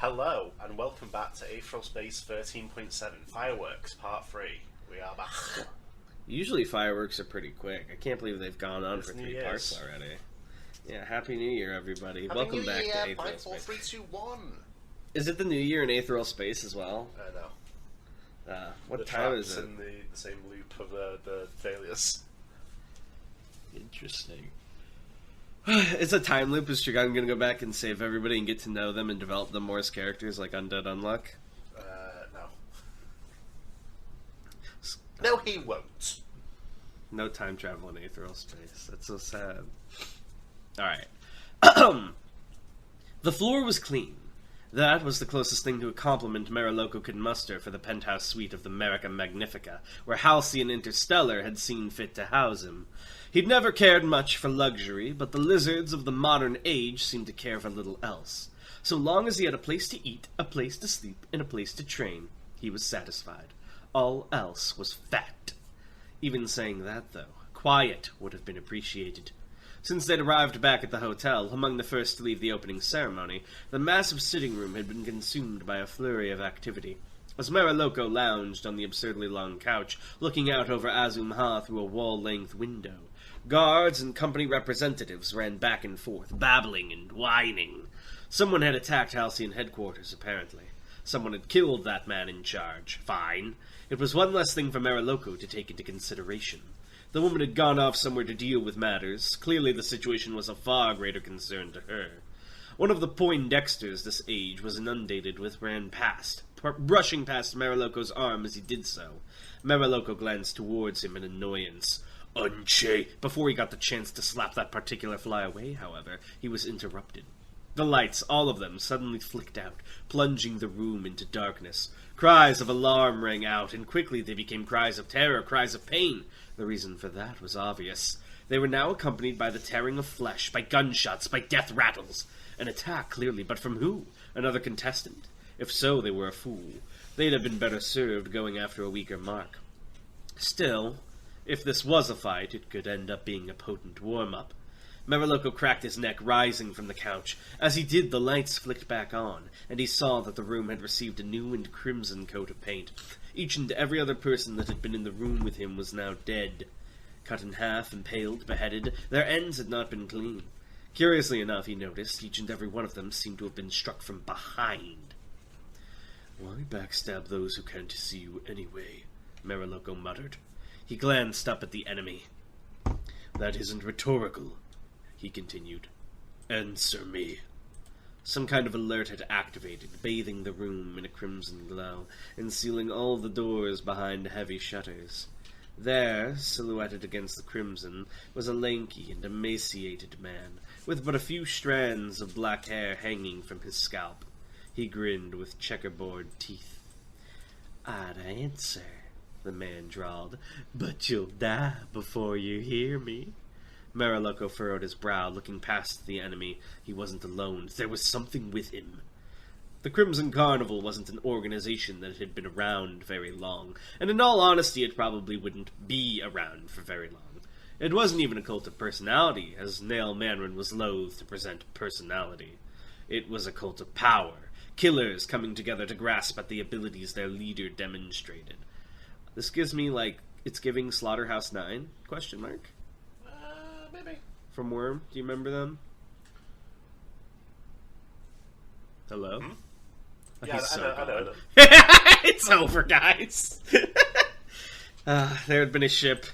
Hello, and welcome back to Aetheral Space 13.7 Fireworks Part 3. We are back. Usually fireworks are pretty quick. I can't believe they've gone on It's for New 3 Year's. parts already. Yeah, Happy New Year, everybody. Happy Welcome New back Year, to Aetheral 5, 4, Space. 3, 2, 1. Is it the New Year in Aetheral Space as well? No. What The time traps is it? in the same loop of the failures. Interesting. It's a time loop. Is Trigon going to go back and save everybody and get to know them and develop them more as characters like Undead Unluck? No. No, he won't. No time travel in Aetheral Space. That's so sad. Alright. The floor was clean. That was the closest thing to a compliment Mariloko could muster for the penthouse suite of the Merica Magnifica, where Halcyon Interstellar had seen fit to house him. He'd never cared much for luxury, but the lizards of the modern age seemed to care for little else. So long as he had a place to eat, a place to sleep, and a place to train, he was satisfied. All else was fact. Even saying that, though, quiet would have been appreciated. Since they'd arrived back at the hotel, among the first to leave the opening ceremony, the massive sitting room had been consumed by a flurry of activity. As Mariloko lounged on the absurdly long couch, looking out over Azum-Ha through a wall-length window, guards and company representatives ran back and forth, babbling and whining. Someone had attacked Halcyon headquarters, apparently. Someone had killed that man in charge. Fine. It was one less thing for Mariloko to take into consideration. The woman had gone off somewhere to deal with matters. Clearly the situation was of far greater concern to her. One of the Poindexters this age was inundated with ran past, brushing past Mariloko's arm as he did so. Mariloko glanced towards him in annoyance. Unche! Before he got the chance to slap that particular fly away, however, he was interrupted. The lights, all of them, suddenly flicked out, plunging the room into darkness. Cries of alarm rang out, and quickly they became cries of terror, cries of pain. The reason for that was obvious. They were now accompanied by the tearing of flesh, by gunshots, by death rattles. An attack, clearly, but from who? Another contestant? If so, they were a fool. They'd have been better served going after a weaker mark. Still, if this was a fight, it could end up being a potent warm-up. Mariloko cracked his neck, rising from the couch. As he did, the lights flicked back on, and he saw that the room had received a new and crimson coat of paint. Each and every other person that had been in the room with him was now dead. Cut in half, impaled, beheaded, their ends had not been clean. Curiously enough, he noticed, each and every one of them seemed to have been struck from behind. "Why backstab those who can't see you anyway?" Mariloko muttered. He glanced up at the enemy. "That isn't rhetorical," he continued. "Answer me." Some kind of alert had activated, bathing the room in a crimson glow, and sealing all the doors behind heavy shutters. There, silhouetted against the crimson, was a lanky and emaciated man, with but a few strands of black hair hanging from his scalp. He grinned with checkerboard teeth. "I'd answer," the man drawled, "but you'll die before you hear me." Mariloko furrowed his brow, looking past the enemy. He wasn't alone. There was something with him. The Crimson Carnival wasn't an organization that had been around very long, and in all honesty it probably wouldn't be around for very long. It wasn't even a cult of personality, as Nail Manrin was loath to present personality. It was a cult of power, killers coming together to grasp at the abilities their leader demonstrated. This gives me, it's giving Slaughterhouse 9? Question mark? Maybe. From Worm, do you remember them? Hello? Hmm? Oh, Yeah, he's so I know gone. them. It's over, guys. There had been a ship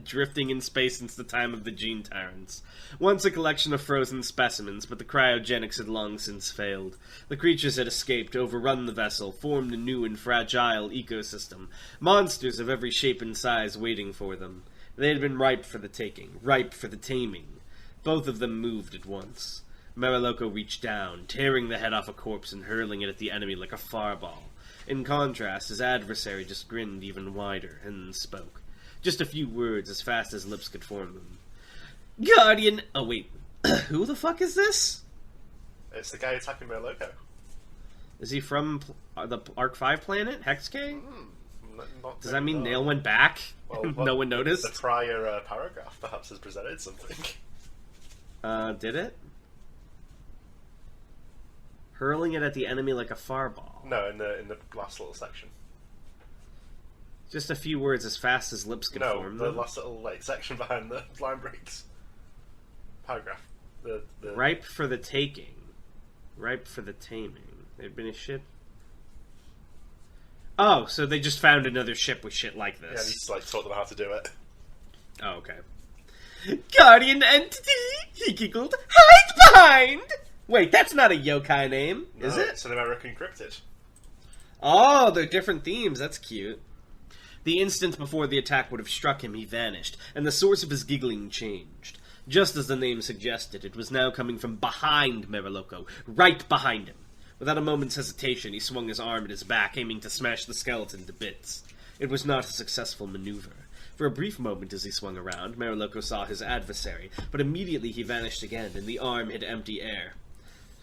drifting in space since the time of the Gene Tyrants. Once a collection of frozen specimens, but the cryogenics had long since failed. The creatures had escaped, overrun the vessel, formed a new and fragile ecosystem. Monsters of every shape and size waiting for them. They had been ripe for the taking, ripe for the taming. Both of them moved at once. Mariloko reached down, tearing the head off a corpse and hurling it at the enemy like a fireball. In contrast, his adversary just grinned even wider and spoke. Just a few words as fast as lips could form them. "Guardian..." Oh, wait. Who the fuck is this? It's the guy attacking Mariloko. Is he from the Arc 5 planet? Hex-K? Does that mean no. Nail went back? Well, No one noticed? The prior paragraph perhaps has presented something. Did it? Hurling it at the enemy like a fireball. No, in the last little section. Just a few words as fast as lips can form. No, the last little section behind the line breaks. Paragraph. The Ripe for the taking. Ripe for the taming. There'd been a ship. Oh, so they just found another ship with shit like this. Yeah, he just taught them how to do it. Oh, okay. Guardian entity, he giggled. Hide behind! Wait, that's not a yokai name, is it? It's an American cryptid. Oh, they're different themes. That's cute. The instant before the attack would have struck him, he vanished, and the source of his giggling changed. Just as the name suggested, it was now coming from behind Meriloko, right behind him. Without a moment's hesitation, he swung his arm at his back, aiming to smash the skeleton to bits. It was not a successful maneuver. For a brief moment as he swung around, Meriloko saw his adversary, but immediately he vanished again, and the arm hit empty air.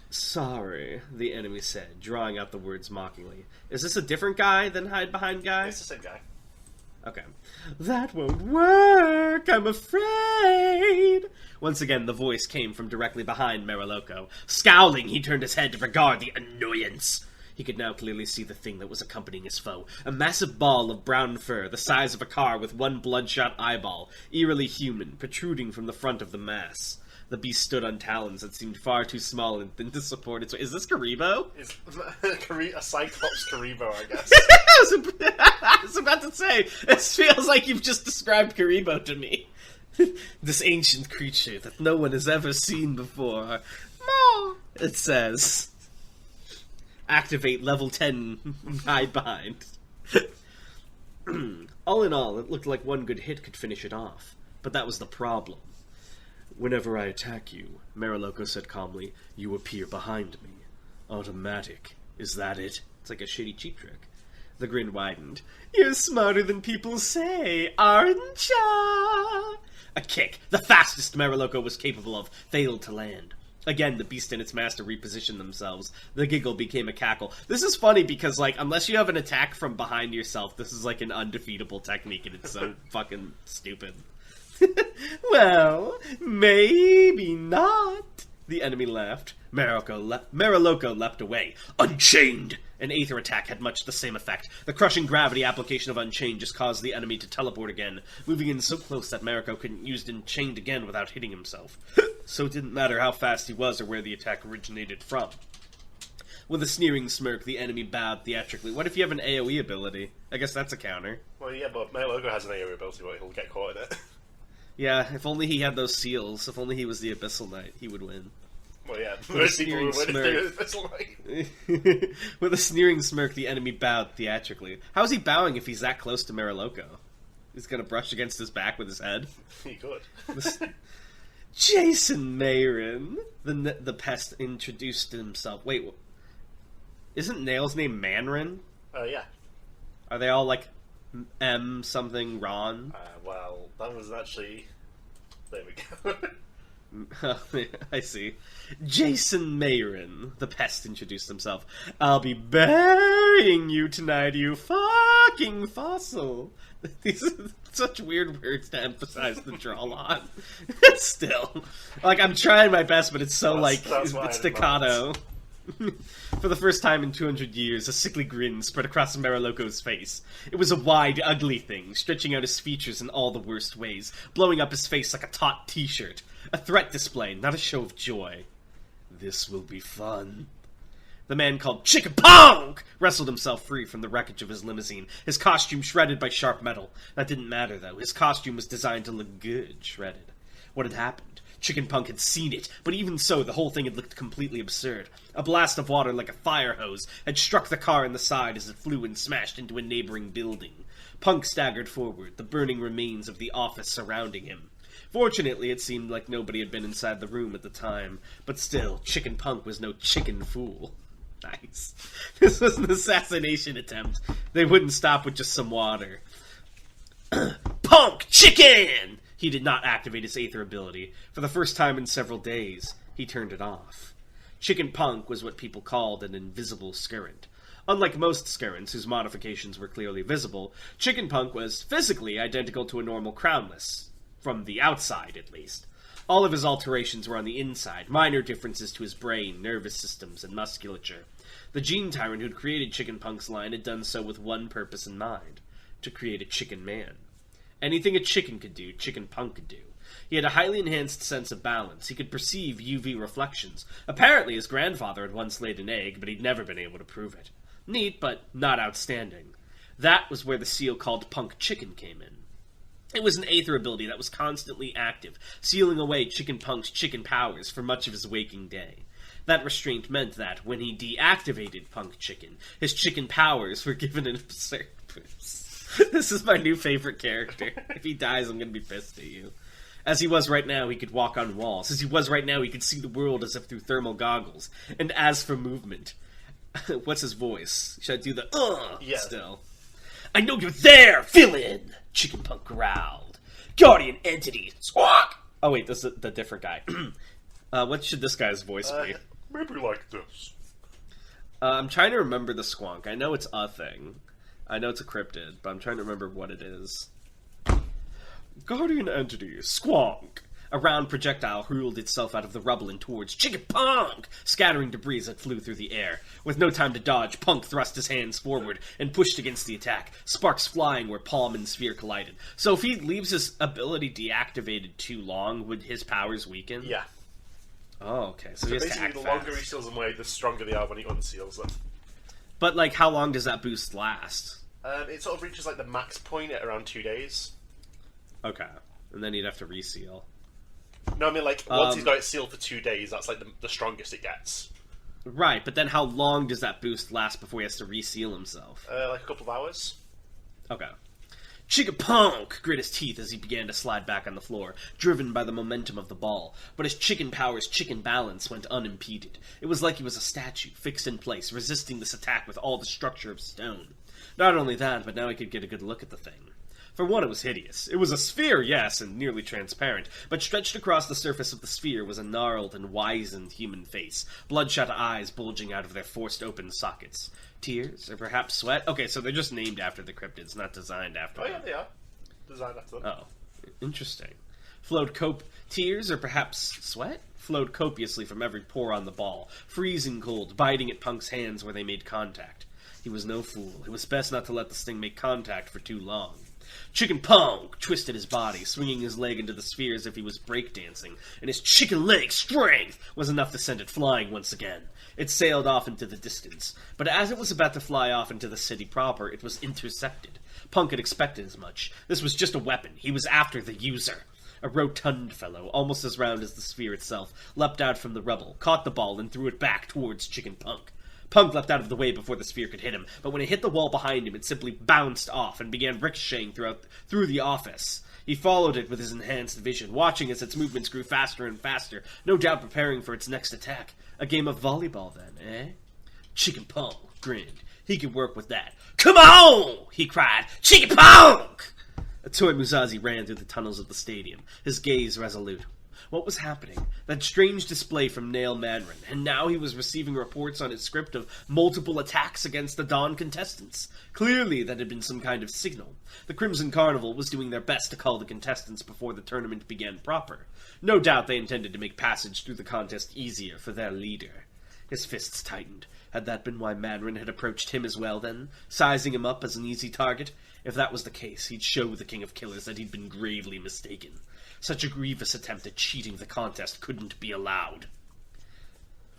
Sorry, the enemy said, drawing out the words mockingly. Is this a different guy than Hide Behind guy? It's the same guy. Okay. That won't work, I'm afraid. Once again, the voice came from directly behind Meriloko. Scowling, he turned his head to regard the annoyance. He could now clearly see the thing that was accompanying his foe. A massive ball of brown fur, the size of a car with one bloodshot eyeball, eerily human, protruding from the front of the mass. The beast stood on talons that seemed far too small and thin to support its weight. Is this Karibo? It's a Cyclops Karibo, I guess. I was about to say, it feels like you've just described Karibo to me. This ancient creature that no one has ever seen before. No, it says. Activate level 10 hide behind. All in all, it looked like one good hit could finish it off. But that was the problem. Whenever I attack you, Meriloko said calmly, you appear behind me. Automatic. Is that it? It's like a shitty cheap trick. The grin widened. You're smarter than people say, aren't ya? A kick, the fastest Meriloko was capable of, failed to land. Again, the beast and its master repositioned themselves. The giggle became a cackle. This is funny because, unless you have an attack from behind yourself, this is an undefeatable technique, and it's so fucking stupid. Well, maybe not. The enemy laughed. Meriloko leapt away. Unchained! An Aether attack had much the same effect. The crushing gravity application of Unchained just caused the enemy to teleport again, moving in so close that Meriloko couldn't use Unchained again without hitting himself. So it didn't matter how fast he was or where the attack originated from. With a sneering smirk, the enemy bowed theatrically. What if you have an AoE ability? I guess that's a counter. Well, yeah, but Meriloko has an AoE ability, but he'll get caught in it. Yeah, if only he had those seals. If only he was the Abyssal Knight, he would win. Well, yeah, most people would win if they were the Abyssal Knight. With a sneering smirk, the enemy bowed theatrically. How is he bowing if he's that close to Meriloko? He's gonna brush against his back with his head? He could. Jason Mayrin, the pest introduced himself. Wait, isn't Nail's name Manrin? Yeah. Are they all M something Ron? Well, that was actually... There we go. I see. Jason Mayrin, the pest introduced himself. I'll be burying you tonight, you fucking fossil. These are such weird words to emphasize the jawline. Still. I'm trying my best, but it's so it's staccato. For the first time in 200 years, a sickly grin spread across Meriloko's face. It was a wide, ugly thing, stretching out his features in all the worst ways, blowing up his face like a taut t-shirt. A threat display, not a show of joy. This will be fun. The man called Chicken Pong wrestled himself free from the wreckage of his limousine, his costume shredded by sharp metal. That didn't matter, though. His costume was designed to look good, shredded. What had happened? Chicken Punk had seen it, but even so, the whole thing had looked completely absurd. A blast of water like a fire hose had struck the car in the side as it flew and smashed into a neighboring building. Punk staggered forward, the burning remains of the office surrounding him. Fortunately, it seemed like nobody had been inside the room at the time, but still, Chicken Punk was no chicken fool. Nice. This was an assassination attempt. They wouldn't stop with just some water. Punk! Chicken! He did not activate his Aether ability. For the first time in several days, he turned it off. Chicken Punk was what people called an invisible scurrant. Unlike most scurrants, whose modifications were clearly visible, Chicken Punk was physically identical to a normal crownless. From the outside, at least. All of his alterations were on the inside, minor differences to his brain, nervous systems, and musculature. The Gene Tyrant who'd created Chicken Punk's line had done so with one purpose in mind: to create a chicken man. Anything a chicken could do, Chicken Punk could do. He had a highly enhanced sense of balance. He could perceive UV reflections. Apparently his grandfather had once laid an egg, but he'd never been able to prove it. Neat, but not outstanding. That was where the seal called Punk Chicken came in. It was an aether ability that was constantly active, sealing away Chicken Punk's chicken powers for much of his waking day. That restraint meant that, when he deactivated Punk Chicken, his chicken powers were given an absurd boost. This is my new favorite character. If he dies, I'm gonna be pissed at you. As he was right now, he could walk on walls. As he was right now, he could see the world as if through thermal goggles. And as for movement... What's his voice? Should I do the Yeah. Still? I know you're there, villain! Chicken Punk growled. Guardian entity, squawk! Oh wait, this is the different guy. What should this guy's voice be? Maybe like this. I'm trying to remember the squonk. I know it's a thing. I know it's a cryptid, but I'm trying to remember what it is. Guardian entity, squonk! A round projectile hurled itself out of the rubble and towards Chicken Punk, scattering debris that flew through the air. With no time to dodge, Punk thrust his hands forward and pushed against the attack, sparks flying where palm and sphere collided. So if he leaves his ability deactivated too long, would his powers weaken? Yeah. Oh, okay. So he So has to basically, act the fast. longer he seals them away, the stronger they are when he unseals them. But, like, how long does that boost last? It sort of reaches like the max point at around 2 days. Okay. And then he'd have to reseal. No, I mean like once he's got it sealed for 2 days, that's like the strongest it gets. Right, but then how long does that boost last before he has to reseal himself? Like a couple of hours. Okay. Chicken Punk grit his teeth as he began to slide back on the floor, driven by the momentum of the ball. But his chicken power's chicken balance went unimpeded. It was like he was a statue, fixed in place, resisting this attack with all the structure of stone. Not only that, but now he could get a good look at the thing. For one, it was hideous. It was a sphere, yes, and nearly transparent, but stretched across the surface of the sphere was a gnarled and wizened human face, bloodshot eyes bulging out of their forced-open sockets. Tears, or perhaps sweat? Okay, so they're just named after the cryptids, not designed after Oh them. yeah, they are. Designed after them. Oh, interesting. Tears, or perhaps sweat? Flowed copiously from every pore on the ball, freezing cold, biting at Punk's hands where they made contact. He was no fool. It was best not to let this thing make contact for too long. Chicken Punk twisted his body, swinging his leg into the sphere as if he was breakdancing, and his chicken leg strength was enough to send it flying once again. It sailed off into the distance, but as it was about to fly off into the city proper, it was intercepted. Punk had expected as much. This was just a weapon. He was after the user. A rotund fellow, almost as round as the sphere itself, leapt out from the rubble, caught the ball, and threw it back towards Chicken Punk. Punk leapt out of the way before the sphere could hit him, but when it hit the wall behind him, it simply bounced off and began ricocheting through the office. He followed it with his enhanced vision, watching as its movements grew faster and faster, no doubt preparing for its next attack. A game of volleyball, then, eh? Chicken Punk grinned. He could work with that. "Come on!" he cried. "Chicken Punk!" Toy Musashi ran through the tunnels of the stadium, his gaze resolute. What was happening? That strange display from Nail Manrin, and now he was receiving reports on his script of multiple attacks against the Dawn contestants. Clearly that had been some kind of signal. The Crimson Carnival was doing their best to call the contestants before the tournament began proper. No doubt they intended to make passage through the contest easier for their leader. His fists tightened. Had that been why Manrin had approached him as well, then? Sizing him up as an easy target? If that was the case, he'd show the King of Killers that he'd been gravely mistaken. Such a grievous attempt at cheating the contest couldn't be allowed.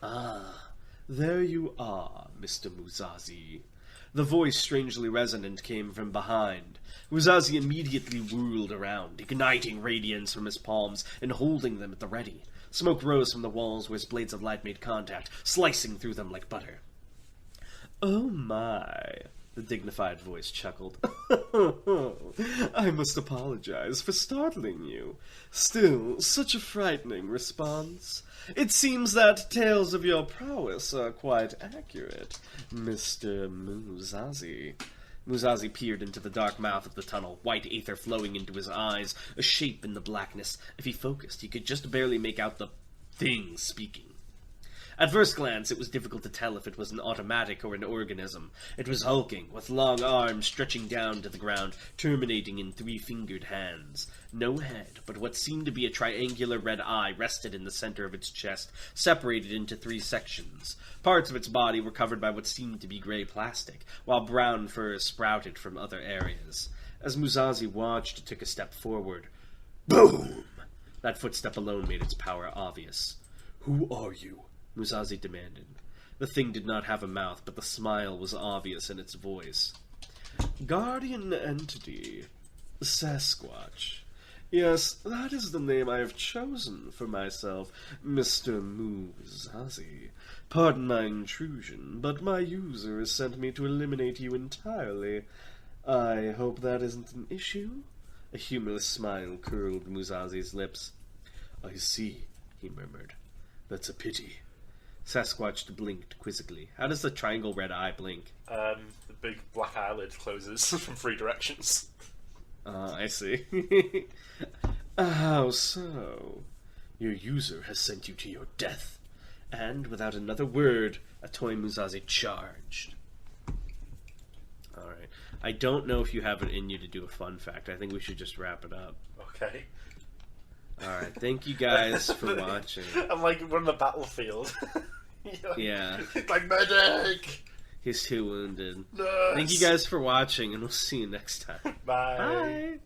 "Ah, there you are, Mr. Musashi." The voice, strangely resonant, came from behind. Musashi immediately whirled around, igniting radiance from his palms and holding them at the ready. Smoke rose from the walls where his blades of light made contact, slicing through them like butter. "Oh my," the dignified voice chuckled. "I must apologize for startling you. Still, such a frightening response. It seems that tales of your prowess are quite accurate, Mr. Musashi." Musashi peered into the dark mouth of the tunnel, white aether flowing into his eyes, a shape in the blackness. If he focused, he could just barely make out the thing speaking. At first glance, it was difficult to tell if it was an automatic or an organism. It was hulking, with long arms stretching down to the ground, terminating in 3-fingered hands. No head, but what seemed to be a triangular red eye rested in the center of its chest, separated into 3 sections. Parts of its body were covered by what seemed to be gray plastic, while brown fur sprouted from other areas. As Musashi watched, it took a step forward. Boom! That footstep alone made its power obvious. "Who are you?" Musashi demanded. The thing did not have a mouth, but the smile was obvious in its voice. "Guardian entity. Sasquatch. Yes, that is the name I have chosen for myself, Mr. Musashi. Pardon my intrusion, but my user has sent me to eliminate you entirely. I hope that isn't an issue?" A humorless smile curled Musashi's lips. "I see," he murmured. "That's a pity." Sasquatch blinked quizzically. How does the triangle red eye blink? The big black eyelid closes from 3 directions. I see. How so? Your user has sent you to your death. And, without another word, a toy Musashi charged. Alright. I don't know if you have it in you to do a fun fact. I think we should just wrap it up. Okay. Alright, thank you guys for watching. I'm like, we're on the battlefield. Yeah. Like, medic! He's too wounded. Nurse! Thank you guys for watching, and we'll see you next time. Bye. Bye!